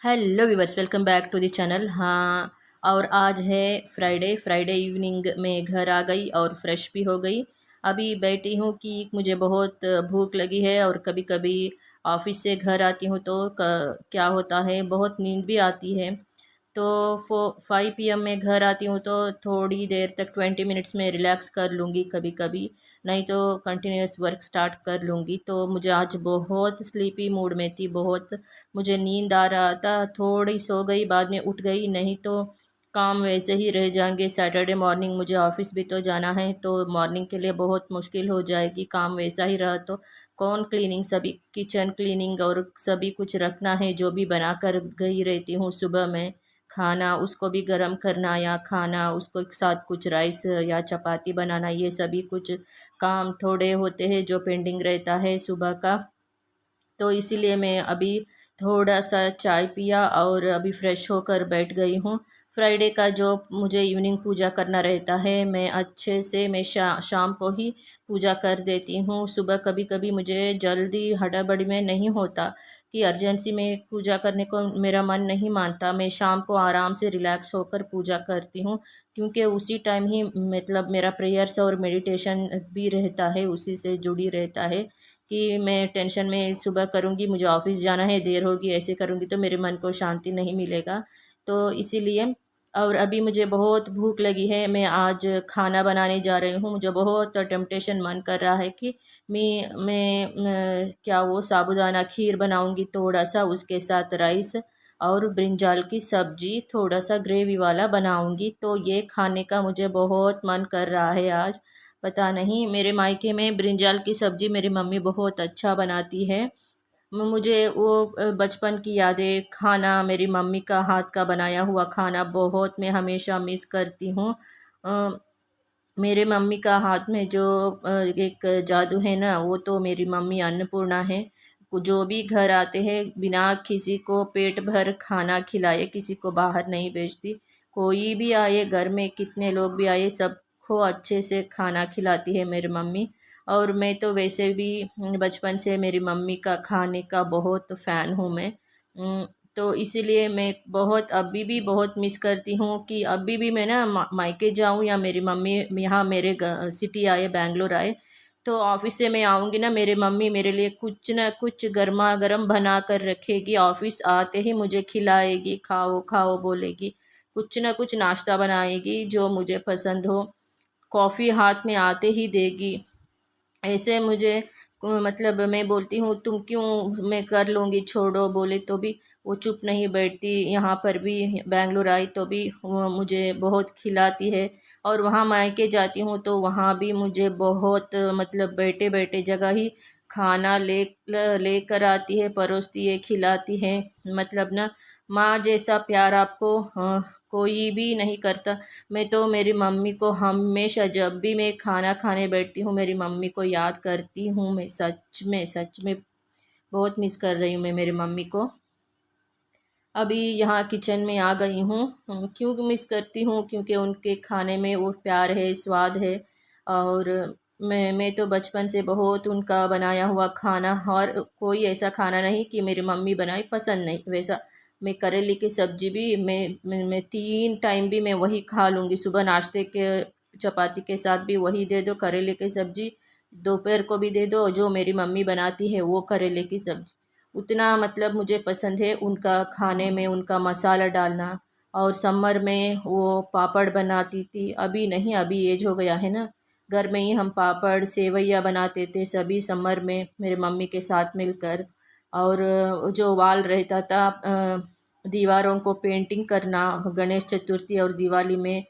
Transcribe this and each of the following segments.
Hello viewers, welcome back to the channel. हाँ, और आज है फ्राइडे इवनिंग में घर आ गई और फ्रेश भी हो गई। अभी बैठी हूँ कि मुझे बहुत भूख लगी है और कभी कभी ऑफिस से घर आती हूँ तो क्या होता है, बहुत नींद भी आती है। तो 5 PM में घर आती हूँ तो थोड़ी देर तक 20 मिनट्स में रिलैक्स कर लूँगी कभी कभी, नहीं तो कंटिन्यूस वर्क स्टार्ट कर लूँगी। तो मुझे आज बहुत स्लीपी मूड में थी, बहुत मुझे नींद आ रहा था, थोड़ी सो गई, बाद में उठ गई, नहीं तो काम वैसे ही रह जाएंगे। सैटरडे मॉर्निंग मुझे ऑफिस भी तो जाना है, तो मॉर्निंग के लिए बहुत मुश्किल हो जाएगी, काम वैसा ही रहा तो कौन क्लीनिंग, सभी किचन क्लीनिंग और सभी कुछ रखना है। जो भी बना कर गई रहती हूँ सुबह में खाना, उसको भी गर्म करना या खाना, उसको एक साथ कुछ राइस या चपाती बनाना, ये सभी कुछ काम थोड़े होते हैं जो पेंडिंग रहता है सुबह का। तो इसीलिए मैं अभी थोड़ा सा चाय पिया और अभी फ्रेश होकर बैठ गई हूँ। फ्राइडे का जो मुझे इवनिंग पूजा करना रहता है, मैं अच्छे से मैं शाम को ही पूजा कर देती हूँ। सुबह कभी कभी मुझे जल्दी हड़बड़ी में नहीं होता कि अर्जेंसी में पूजा करने को मेरा मन नहीं मानता। मैं शाम को आराम से रिलैक्स होकर पूजा करती हूँ, क्योंकि उसी टाइम ही मतलब मेरा प्रेयर्स और मेडिटेशन भी रहता है, उसी से जुड़ी रहता है कि मैं टेंशन में सुबह करूँगी, मुझे ऑफिस जाना है, देर होगी, ऐसे करूँगी तो मेरे मन को शांति नहीं मिलेगा। तो इसीलिए, और अभी मुझे बहुत भूख लगी है, मैं आज खाना बनाने जा रही हूँ। मुझे बहुत टेम्पटेशन मन कर रहा है कि मैं क्या वो साबूदाना खीर बनाऊँगी थोड़ा सा, उसके साथ राइस और ब्रिंजाल की सब्जी थोड़ा सा ग्रेवी वाला बनाऊँगी। तो ये खाने का मुझे बहुत मन कर रहा है आज। पता नहीं, मेरे मायके में ब्रिंजाल की सब्ज़ी मेरी मम्मी बहुत अच्छा बनाती है। मुझे वो बचपन की यादें, खाना, मेरी मम्मी का हाथ का बनाया हुआ खाना बहुत मैं हमेशा मिस करती हूँ। अ, मेरे मम्मी का हाथ में जो एक जादू है ना, वो तो मेरी मम्मी अन्नपूर्णा है। वो जो भी घर आते हैं बिना किसी को पेट भर खाना खिलाए किसी को बाहर नहीं भेजती। कोई भी आए घर में, कितने लोग भी आए, सबको अच्छे से खाना खिलाती है मेरी मम्मी। और मैं तो वैसे भी बचपन से मेरी मम्मी का खाने का बहुत फ़ैन हूँ मैं। तो इसीलिए मैं बहुत अभी भी बहुत मिस करती हूँ कि अभी भी मैं ना मायके जाऊँ या मेरी मम्मी यहाँ मेरे सिटी आए, बैंगलोर आए, तो ऑफिस से मैं आऊँगी ना, मेरी मम्मी मेरे लिए कुछ ना कुछ गर्मा गर्म बना कर रखेगी, ऑफिस आते ही मुझे खिलाएगी, खाओ खाओ बोलेगी, कुछ ना कुछ नाश्ता बनाएगी जो मुझे पसंद हो, कॉफ़ी हाथ में आते ही देगी। ऐसे मुझे मतलब मैं बोलती हूँ तुम क्यों, मैं कर लूँगी, छोड़ो बोले तो भी वो चुप नहीं बैठती। यहाँ पर भी बैंगलोर आई तो भी वो मुझे बहुत खिलाती है, और वहाँ मायके जाती हूँ तो वहाँ भी मुझे बहुत मतलब बैठे बैठे जगह ही खाना लेकर आती है, परोसती है, खिलाती है। मतलब ना, माँ जैसा प्यार आपको कोई भी नहीं करता। मैं तो मेरी मम्मी को हमेशा जब भी मैं खाना खाने बैठती हूँ मेरी मम्मी को याद करती हूँ। मैं सच में बहुत मिस कर रही हूँ मैं मेरी मम्मी को। अभी यहाँ किचन में आ गई हूँ। क्यों मिस करती हूँ, क्योंकि उनके खाने में वो प्यार है, स्वाद है। और मैं तो बचपन से बहुत उनका बनाया हुआ खाना, और कोई ऐसा खाना नहीं कि मेरी मम्मी बनाई पसंद नहीं, वैसा मैं करेले की सब्जी भी मैं 3 टाइम भी मैं वही खा लूँगी। सुबह नाश्ते के चपाती के साथ भी वही दे दो करेले की सब्जी, दोपहर को भी दे दो जो मेरी मम्मी बनाती है वो करेले की सब्जी, उतना मतलब मुझे पसंद है उनका खाने में उनका मसाला डालना। और समर में वो पापड़ बनाती थी, अभी नहीं, अभी एज हो गया है ना, घर में ही हम पापड़ सेवैया बनाते थे सभी समर में मेरे मम्मी के साथ मिलकर। और जो वाल रहता था, दीवारों को पेंटिंग करना, गणेश चतुर्थी और दिवाली में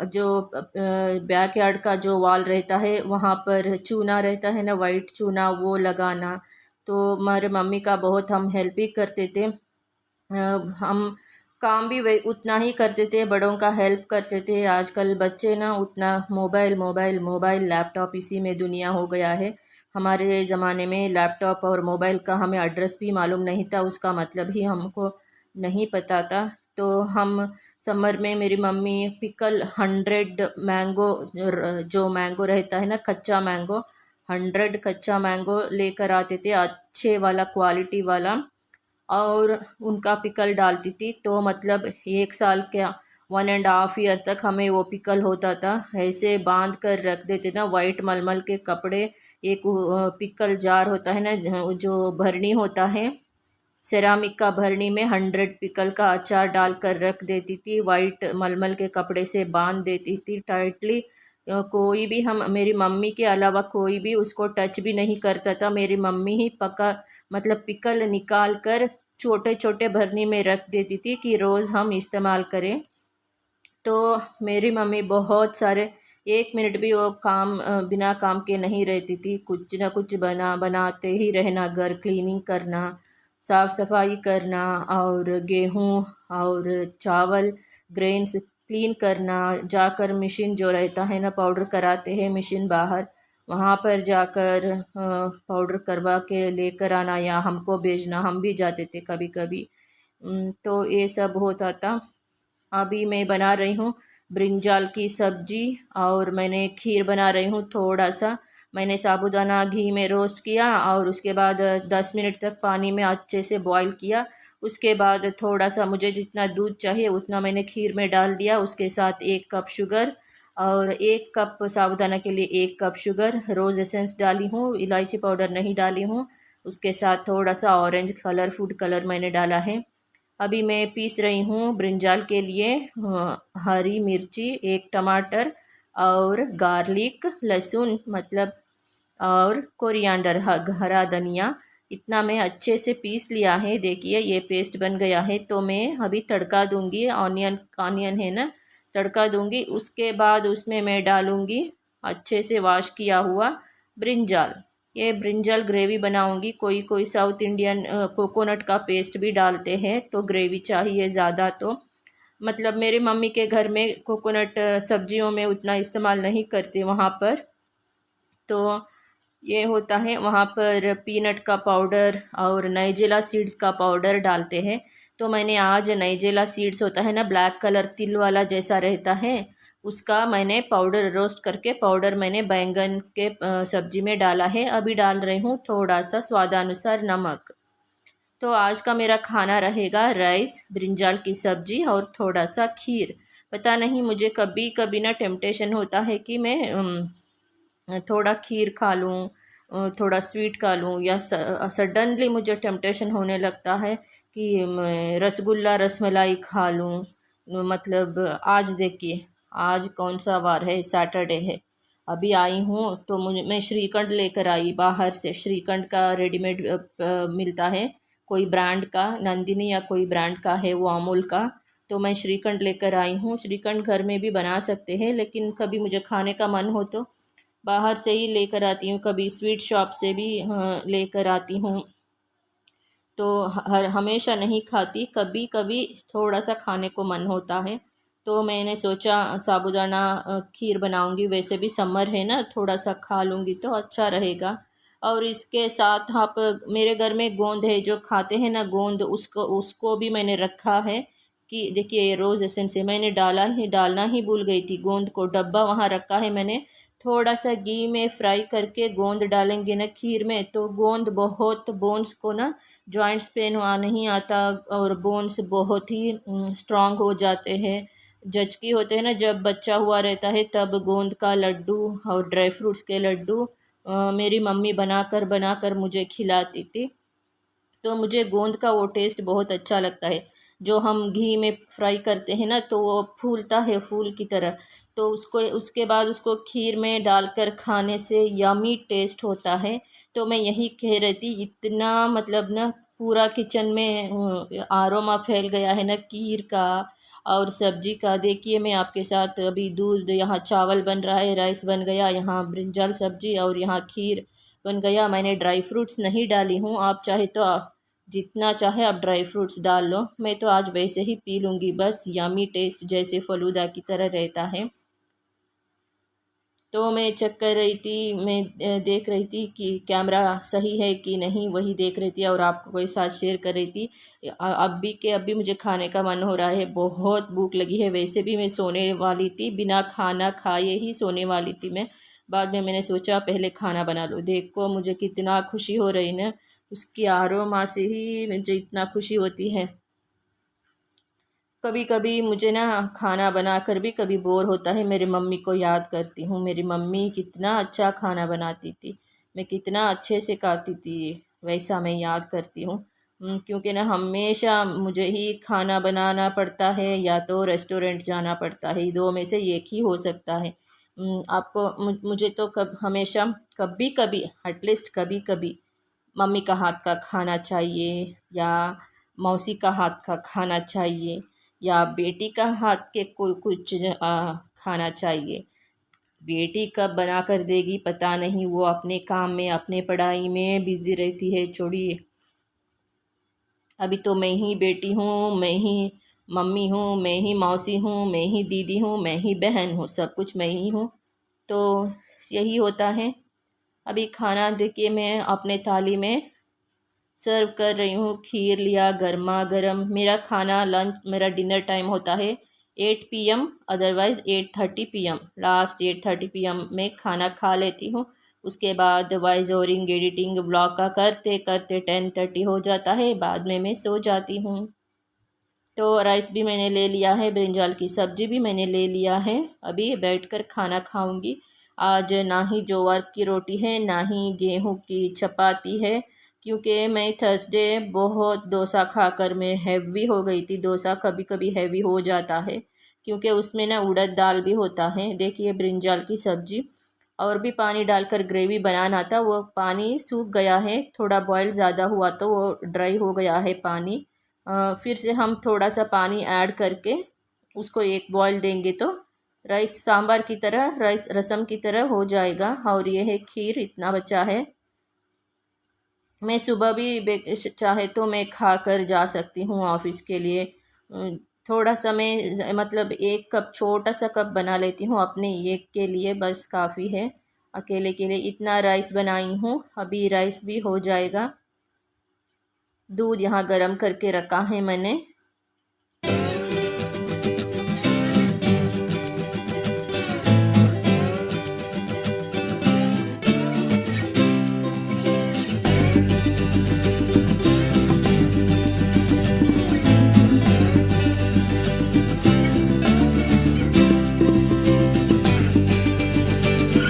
जो बैक यार्ड का जो वॉल रहता है वहाँ पर चूना रहता है ना, वाइट चूना, वो लगाना। तो हमारे मम्मी का बहुत हम हेल्प भी करते थे। हम काम भी वही उतना ही करते थे, बड़ों का हेल्प करते थे। आजकल बच्चे ना उतना मोबाइल मोबाइल मोबाइल लैपटॉप, इसी में दुनिया हो गया है। हमारे ज़माने में लैपटॉप और मोबाइल का हमें एड्रेस भी मालूम नहीं था, उसका मतलब ही हमको नहीं पता था। तो हम समर में मेरी मम्मी पिकल 100 मैंगो, जो मैंगो रहता है ना कच्चा मैंगो, 100 कच्चा मैंगो लेकर आते थे, अच्छे वाला क्वालिटी वाला। और उनका पिकल डालती थी। तो मतलब 1 साल क्या 1.5 ईयर तक हमें वो पिकल होता था। ऐसे बांध कर रख देते ना वाइट मलमल के कपड़े। एक पिकल जार होता है ना, जो भरनी होता है सेरामिक का, भरनी में 100 पिकल का अचार डालकर रख देती थी। वाइट मलमल के कपड़े से बांध देती थी टाइटली। कोई भी, हम मेरी मम्मी के अलावा कोई भी उसको टच भी नहीं करता था। मेरी मम्मी ही पका मतलब पिकल निकाल कर छोटे छोटे भरनी में रख देती थी कि रोज़ हम इस्तेमाल करें। तो मेरी मम्मी बहुत सारे, 1 मिनट भी वो काम बिना काम के नहीं रहती थी। कुछ ना कुछ बनाते ही रहना, घर क्लीनिंग करना, साफ़ सफाई करना, और गेहूँ और चावल ग्रेन्स क्लीन करना, जाकर मशीन जो रहता है ना, पाउडर कराते हैं मशीन बाहर, वहाँ पर जाकर पाउडर करवा के लेकर आना या हमको भेजना। हम भी जाते थे कभी कभी। तो ये सब होता था। अभी मैं बना रही हूँ ब्रिंजाल की सब्जी, और मैंने खीर बना रही हूँ। थोड़ा सा मैंने साबूदाना घी में रोस्ट किया और उसके बाद 10 मिनट तक पानी में अच्छे से बॉईल किया। उसके बाद थोड़ा सा मुझे जितना दूध चाहिए उतना मैंने खीर में डाल दिया। उसके साथ 1 कप शुगर, और 1 कप साबूदाना के लिए 1 कप शुगर, रोज़ एसेंस डाली हूँ, इलायची पाउडर नहीं डाली हूँ। उसके साथ थोड़ा सा ऑरेंज कलर, फूड कलर मैंने डाला है। अभी मैं पीस रही हूँ ब्रिंजाल के लिए हरी मिर्ची, 1 टमाटर, और गार्लिक, लहसुन मतलब, और कोरिएंडर, हरा धनिया। इतना मैं अच्छे से पीस लिया है। देखिए ये पेस्ट बन गया है। तो मैं अभी तड़का दूंगी। ऑनियन है ना, तड़का दूंगी। उसके बाद उसमें मैं डालूंगी अच्छे से वॉश किया हुआ ब्रिंजाल। ये ब्रिंजल ग्रेवी बनाऊंगी। कोई कोई साउथ इंडियन कोकोनट का पेस्ट भी डालते हैं, तो ग्रेवी चाहिए ज़्यादा। तो मतलब मेरे मम्मी के घर में कोकोनट सब्जियों में उतना इस्तेमाल नहीं करते वहाँ पर। तो ये होता है वहाँ पर पीनट का पाउडर और नाइजेला सीड्स का पाउडर डालते हैं। तो मैंने आज नाइजेला सीड्स होता है ना, ब्लैक कलर तिल वाला जैसा रहता है, उसका मैंने पाउडर रोस्ट करके पाउडर मैंने बैंगन के सब्जी में डाला है। अभी डाल रही हूँ थोड़ा सा स्वादानुसार नमक। तो आज का मेरा खाना रहेगा राइस, ब्रिंजाल की सब्जी और थोड़ा सा खीर। पता नहीं, मुझे कभी कभी ना टेम्पटेशन होता है कि मैं थोड़ा खीर खा लूँ, थोड़ा स्वीट खा लूँ, या सडनली मुझे टेम्पटेशन होने लगता है कि मैं रसगुल्ला रसमलाई खा लूँ। मतलब आज देखिए, आज कौन सा वार है, सैटरडे है। अभी आई हूँ तो मैं श्रीखंड लेकर आई बाहर से। श्रीखंड का रेडीमेड मिलता है, कोई ब्रांड का, नंदिनी या कोई ब्रांड का है वो, अमूल का। तो मैं श्रीखंड लेकर आई हूँ। श्रीखंड घर में भी बना सकते हैं, लेकिन कभी मुझे खाने का मन हो तो बाहर से ही लेकर आती हूँ, कभी स्वीट शॉप से भी लेकर आती हूँ। तो हर हमेशा नहीं खाती, कभी कभी थोड़ा सा खाने को मन होता है। तो मैंने सोचा साबूदाना खीर बनाऊंगी। वैसे भी समर है ना, थोड़ा सा खा लूँगी तो अच्छा रहेगा। और इसके साथ आप, मेरे घर में गोंद है, जो खाते हैं ना गोंद, उसको उसको भी मैंने रखा है। कि देखिए ये रोज़ एसेंस है, मैंने डालना ही भूल गई थी। गोंद को डब्बा वहाँ रखा है मैंने। थोड़ा सा घी में फ्राई करके गोंद डालेंगे ना खीर में, तो गोंद बहुत बोन्स को ना, जॉइंट्स पेन नहीं आता, और बोन्स बहुत ही स्ट्रांग हो जाते हैं। जचकी होते हैं ना, जब बच्चा हुआ रहता है तब गोंद का लड्डू और ड्राई फ्रूट्स के लड्डू मेरी मम्मी बनाकर मुझे खिलाती थी। तो मुझे गोंद का वो टेस्ट बहुत अच्छा लगता है। जो हम घी में फ्राई करते हैं ना, तो वो फूलता है फूल की तरह। तो उसको, उसके बाद उसको खीर में डालकर खाने से यमी टेस्ट होता है। तो मैं यही कह रही थी, इतना मतलब ना पूरा किचन में आरोमा फैल गया है ना खीर का और सब्जी का। देखिए मैं आपके साथ अभी दूध, यहाँ चावल बन रहा है, राइस बन गया, यहाँ ब्रिंजल सब्जी, और यहाँ खीर बन गया। मैंने ड्राई फ्रूट्स नहीं डाली हूँ। आप चाहे तो जितना चाहे आप ड्राई फ्रूट्स डाल लो। मैं तो आज वैसे ही पी लूँगी, बस यमी टेस्ट जैसे फ़लूदा की तरह रहता है। तो मैं चेक कर रही थी, मैं देख रही थी कि कैमरा सही है कि नहीं, वही देख रही थी और आपको कोई साथ शेयर कर रही थी। अभी मुझे खाने का मन हो रहा है, बहुत भूख लगी है। वैसे भी मैं सोने वाली थी, बिना खाना खाए ही सोने वाली थी मैं। बाद में मैंने सोचा पहले खाना बना लो। देखो मुझे कितना खुशी हो रही ना उसकी आरोमा से ही मुझे इतना खुशी होती है। कभी कभी मुझे ना खाना बनाकर भी कभी बोर होता है, मेरी मम्मी को याद करती हूँ। मेरी मम्मी कितना अच्छा खाना बनाती थी, मैं कितना अच्छे से खाती थी, वैसा मैं याद करती हूँ। क्योंकि ना हमेशा मुझे ही खाना बनाना पड़ता है या तो रेस्टोरेंट जाना पड़ता है, ये दो में से एक ही हो सकता है। आपको मुझे तो कब हमेशा कभी कभी एटलीस्ट कभी कभी मम्मी का हाथ का खाना चाहिए, या मौसी का हाथ का खाना चाहिए, या बेटी का हाथ के कोई कुछ खाना चाहिए। बेटी कब बना कर देगी पता नहीं, वो अपने काम में अपने पढ़ाई में बिजी रहती है। छोड़िए, अभी तो मैं ही बेटी हूँ, मैं ही मम्मी हूँ, मैं ही मौसी हूँ, मैं ही दीदी हूँ, मैं ही बहन हूँ, सब कुछ मैं ही हूँ। तो यही होता है। अभी खाना देखिए मैं अपने थाली में सर्व कर रही हूँ, खीर लिया गर्मा गर्म। मेरा खाना लंच मेरा डिनर टाइम होता है 8 PM, otherwise 8:30 PM, last 8:30 PM में खाना खा लेती हूँ। उसके बाद वॉइस ओवरिंग एडिटिंग ब्लॉग का करते करते 10:30 हो जाता है, बाद में मैं सो जाती हूँ। तो राइस भी मैंने ले लिया है, ब्रिंजल की सब्जी भी मैंने ले लिया है। अभी बैठकर खाना खाऊंगी। आज ना ही ज्वार की रोटी है, ना ही गेहूं की चपाती है, क्योंकि मैं थर्सडे बहुत डोसा खाकर मैं हैवी हो गई थी। डोसा कभी कभी हैवी हो जाता है, क्योंकि उसमें ना उड़द दाल भी होता है। देखिए ब्रिंजल की सब्जी, और भी पानी डालकर ग्रेवी बनाना था, वो पानी सूख गया है। थोड़ा बॉयल ज़्यादा हुआ तो वो ड्राई हो गया है पानी। फिर से हम थोड़ा सा पानी ऐड करके उसको एक बॉयल देंगे तो राइस सांभर की तरह, राइस रसम की तरह हो जाएगा। और ये है खीर, इतना बचा है। मैं सुबह भी चाहे तो मैं खा कर जा सकती हूँ ऑफिस के लिए। थोड़ा सा मैं मतलब 1 कप, छोटा सा कप बना लेती हूँ अपने एक के लिए, बस काफ़ी है। अकेले के लिए इतना राइस बनाई हूँ, अभी राइस भी हो जाएगा। दूध यहाँ गर्म करके रखा है मैंने।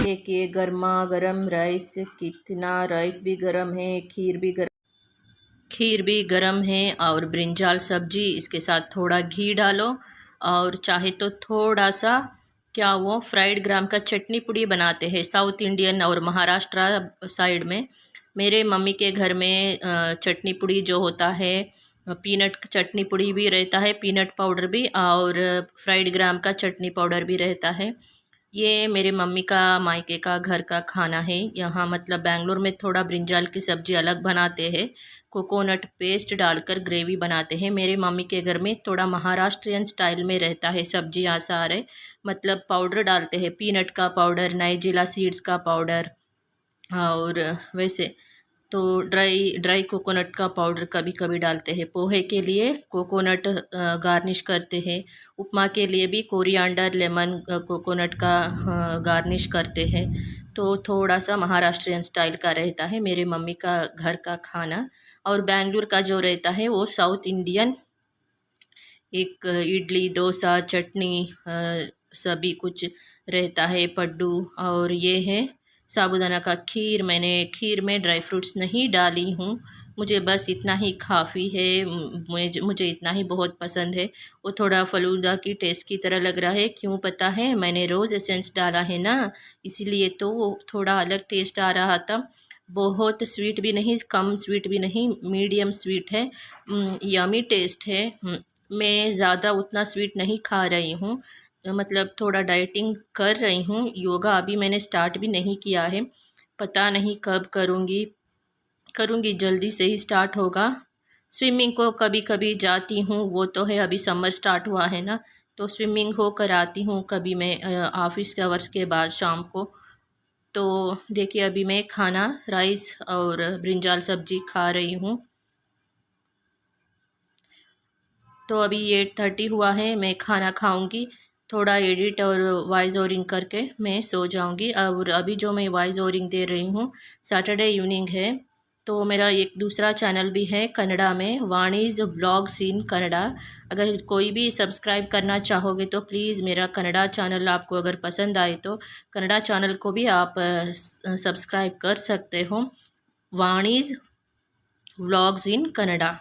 देखिए गर्मा गर्म राइस, कितना राइस भी गर्म है, खीर भी गर्म है, और ब्रिंजाल सब्जी, इसके साथ थोड़ा घी डालो, और चाहे तो थोड़ा सा क्या वो फ्राइड ग्राम का चटनी पुड़ी बनाते हैं साउथ इंडियन और महाराष्ट्र साइड में। मेरे मम्मी के घर में चटनी पुड़ी जो होता है, पीनट चटनी पुड़ी भी रहता है, पीनट पाउडर भी, और फ्राइड ग्राम का चटनी पाउडर भी रहता है। ये मेरे मम्मी का मायके का घर का खाना है। यहाँ मतलब बेंगलोर में थोड़ा ब्रिंजाल की सब्ज़ी अलग बनाते हैं, कोकोनट पेस्ट डालकर ग्रेवी बनाते हैं। मेरे मम्मी के घर में थोड़ा महाराष्ट्रियन स्टाइल में रहता है, सब्जियाँ सारे मतलब पाउडर डालते हैं, पीनट का पाउडर, नाइजिला सीड्स का पाउडर, और वैसे तो ड्राई ड्राई कोकोनट का पाउडर कभी कभी डालते हैं। पोहे के लिए कोकोनट गार्निश करते हैं। उपमा के लिए भी कोरिएंडर लेमन कोकोनट का गार्निश करते हैं। तो थोड़ा सा महाराष्ट्रियन स्टाइल का रहता है मेरे मम्मी का घर का खाना। और बेंगलुरु का जो रहता है वो साउथ इंडियन, एक इडली डोसा चटनी सभी कुछ रहता है, पड्डू। और ये है साबूदाना का खीर। मैंने खीर में ड्राई फ्रूट्स नहीं डाली हूँ, मुझे बस इतना ही काफ़ी है। मुझे इतना ही बहुत पसंद है। वो थोड़ा फलूदा की टेस्ट की तरह लग रहा है, क्यों पता है, मैंने रोज़ एसेंस डाला है ना, इसीलिए तो वो थोड़ा अलग टेस्ट आ रहा था। बहुत स्वीट भी नहीं, कम स्वीट भी नहीं, मीडियम स्वीट है। यमी टेस्ट है। मैं ज़्यादा उतना स्वीट नहीं खा रही हूँ, मतलब थोड़ा डाइटिंग कर रही हूँ। योगा अभी मैंने स्टार्ट भी नहीं किया है, पता नहीं कब करूँगी। करूँगी, जल्दी से ही स्टार्ट होगा। स्विमिंग को कभी कभी जाती हूँ, वो तो है, अभी समर स्टार्ट हुआ है ना, तो स्विमिंग हो कर आती हूँ कभी मैं ऑफिस के आवर्स के बाद शाम को। तो देखिए अभी मैं खाना राइस और ब्रिंजाल सब्जी खा रही हूँ। तो अभी 8:30 हुआ है, मैं खाना खाऊंगी, थोड़ा एडिट और वॉइस ओवरिंग करके मैं सो जाऊंगी। और अभी जो मैं वॉइस ओवरिंग दे रही हूँ, सैटरडे इवनिंग है, तो मेरा एक दूसरा चैनल भी है कन्नड़ा में, वाणीज़ व्लॉग्स इन कन्नड़ा। अगर कोई भी सब्सक्राइब करना चाहोगे तो प्लीज़ मेरा कन्नड़ा चैनल आपको अगर पसंद आए तो कन्नड़ा चैनल को भी आप सब्सक्राइब कर सकते हो, वाणीज़ व्लॉग्स इन कन्नड़ा।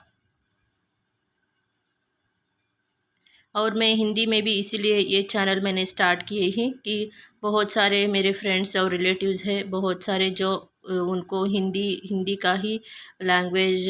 और मैं हिंदी में भी इसीलिए ये चैनल मैंने स्टार्ट किए ही कि बहुत सारे मेरे फ्रेंड्स और रिलेटिव्स हैं, बहुत सारे जो उनको हिंदी हिंदी का ही लैंग्वेज,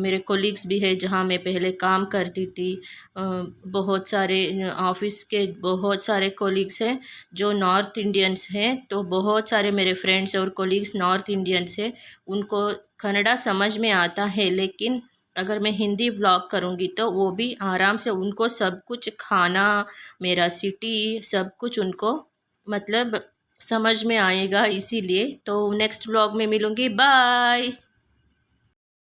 मेरे कोलीग्स भी है जहाँ मैं पहले काम करती थी। बहुत सारे ऑफिस के बहुत सारे कोलीग्स हैं जो नॉर्थ इंडियंस हैं, तो बहुत सारे मेरे फ्रेंड्स और कोलीग्स नॉर्थ इंडियंस हैं। उनको कन्नड़ा समझ में आता है, लेकिन अगर मैं हिंदी व्लॉग करूँगी तो वो भी आराम से, उनको सब कुछ खाना, मेरा सिटी, सब कुछ उनको मतलब समझ में आएगा। इसीलिए तो नेक्स्ट व्लॉग में मिलूँगी, बाय।